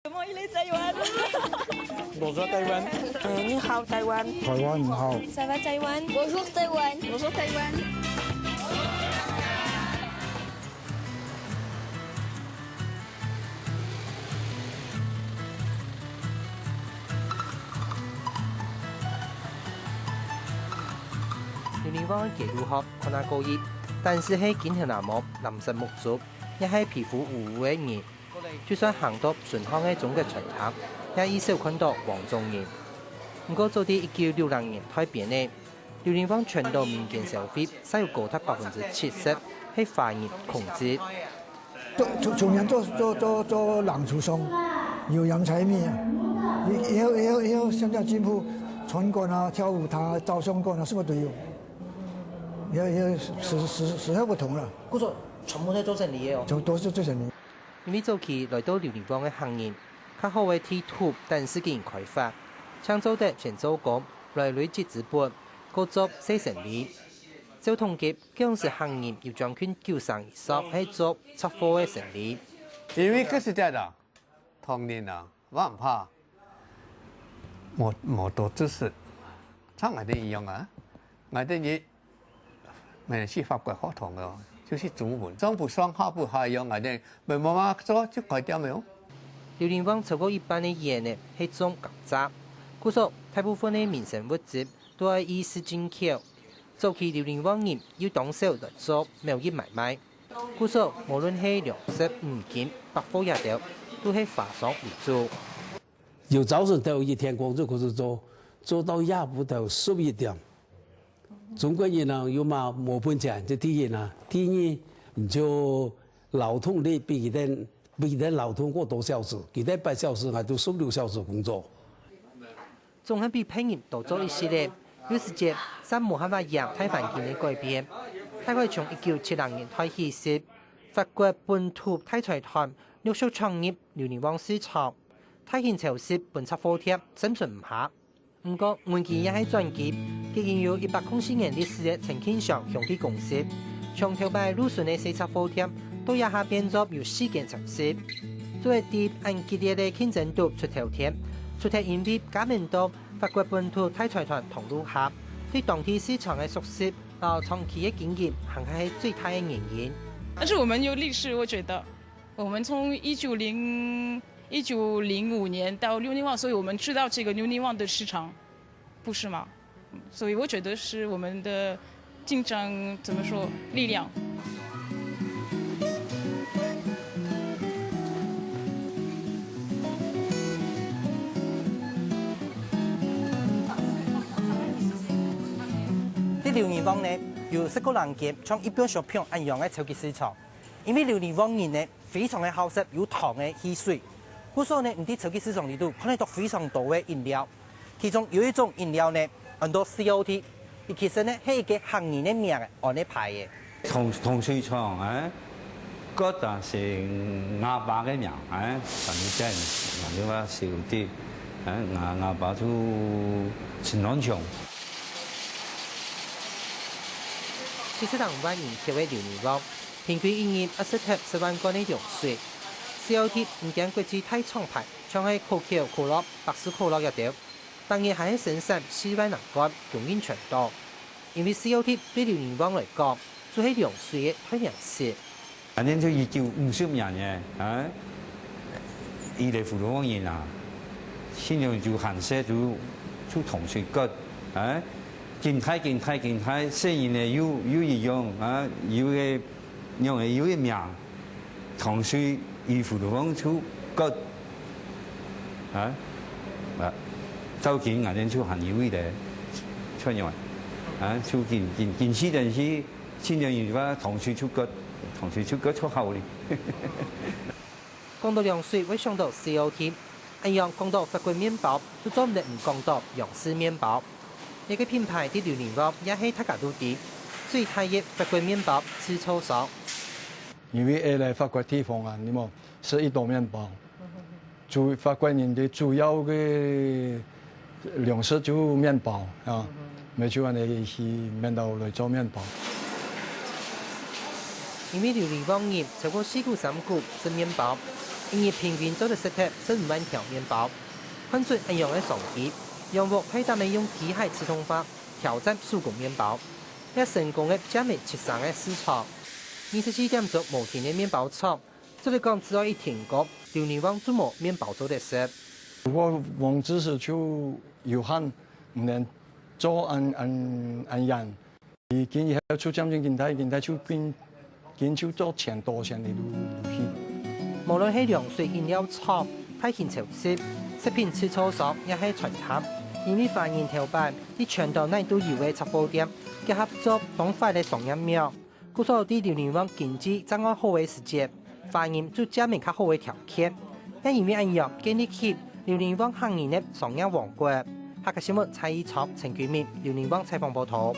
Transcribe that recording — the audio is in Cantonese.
我来台湾。我说台湾。你好，台湾。台湾你好。Ça va台湾？我说台湾。我说台湾。榴莲王嘅记录学可能高热，但是喺健康那么临时木足，一係皮膚污嘅人，就算行到順康嘅總嘅巡塔，也依少看到黃種人。不過早啲1960年改變呢，榴蓮王全島民間消費使有高達70%係華人控制。从前做朗厨松，有洋菜面，也有现在进步，船馆啊、跳舞台、照相馆啊，什么都有。也时候不同了。嗰種全部都做成你嘅哦。都是做成你。因為早期來到榴蓮王嘅行業，較好嘅地圖等時間開發，搶走得全做工來累積資本，各做4成利。照統計，嗰陣時行業要將近9成以上係做出貨嘅成利。因為嗰時代的童年啊，我唔怕，冇多知識，像我哋一樣啊，我哋也沒去發掘學堂嘅，就是祖文，中不雙下不下樣，我哋慢慢做就改掉沒有。榴蓮王超過一半嘅嘢呢係種鋼渣，故所大部分嘅民生物資都係以市進口。早期榴蓮王人要動手來做貿易買賣，故所無論係糧食、五金、百貨也掉，都係華商為主。有早晨都有一天工作開始做到下午到11點。中國人呢有嘛冇本錢，就第一呢，第二你就勞動力比佢勞動過多小時，佢哋8小時還都16小時工作。仲係比平人多做一些咧。有時節，三冇辦法讓台灣經濟改變。台灣從1970年代起時，法國本土大財團陸續創業榴蓮王市場，太興潮市本輯貨貼生存唔下。不過，門記也係轉機，已經有104年歷史嘅陳慶祥兄弟公司，從頭擺魯迅嘅4輯貨貼，到一下變作有4間城市。作為第按激烈嘅競爭度出頭天，出頭因為加盟到法國本土大財團同路客，對當地市場嘅熟悉，到長期嘅經驗，行係最大嘅原因。但是我們有歷史，我覺得我們從1905年到榴蓮王，所以我們知道這個榴蓮王的市場，不是嗎？所以我覺得是我們的競爭怎麼說力量。榴蓮王呢，有10個人嘅從一般小票一樣嘅超級市場，因為榴蓮王人呢非常嘅好食，有糖嘅汽水，故所呢唔啲超級市場裏度可能都非常多嘅飲料，其中有一種飲料呢，很多 COT， 其實呢係一個行業嘅名嘅，按呢排嘅。同水廠啊，嗰陣是鴨巴嘅名啊，反正人哋話少啲，鴨巴就前兩場。40萬人口嘅榴蓮王，平均一年10萬罐嘅用水。COT 唔僅國際大廠牌，像係可口可樂、百事可樂一條，當然係生產4萬人罐，供應全島。因為 COT 對榴蓮王嚟講，就係用水嘅代名詞。反正就1950年嘅啊，伊嚟福州方言啊，先用就顏色就同水骨啊。健態，雖然呢有一樣啊，有嘅用嘅有一名，糖水衣服都講出骨啊，周件我哋出行有嘅出樣啊，出件時陣時，先用話糖水出骨出口哩。講到涼水，會想到 COT， 一樣講到法國麵包，就總唔能唔講到洋式麵包。呢個品牌啲榴蓮王也係大家都知，最大嘅法國麵包吃粗爽。因為嚟法國地方啊，你冇食一道麵包，法國人嘅主要嘅糧食就麵包啊，咪就話你去麵包嚟做麵包。因為榴蓮王人超過4股3股食麵包，因为平均做的食贴15万条面包，看准一样的商机，杨屋配搭的用机械自动化挑战手工面包，也成功的占领7省的市场。24點做無甜的面包廠，這裡講只要一停工，榴蓮灣就冇面包做得食。如果網知識就有限，唔能做按人，而今以後出佔領現代就變就做錢多錢的路去。無論係涼水飲料廠、大型超市、食品製造商，也係傳統。因為發現頭版啲全島內都有嘅雜貨店，結合作當快嘅商業廟。故所啲榴蓮灣經濟掌握好嘅時節，發現就證明較好嘅條件。也因為咁樣建立起榴蓮灣行業嘅商業王國。下個節目蔡依卓、陳居明，榴蓮灣採訪報道。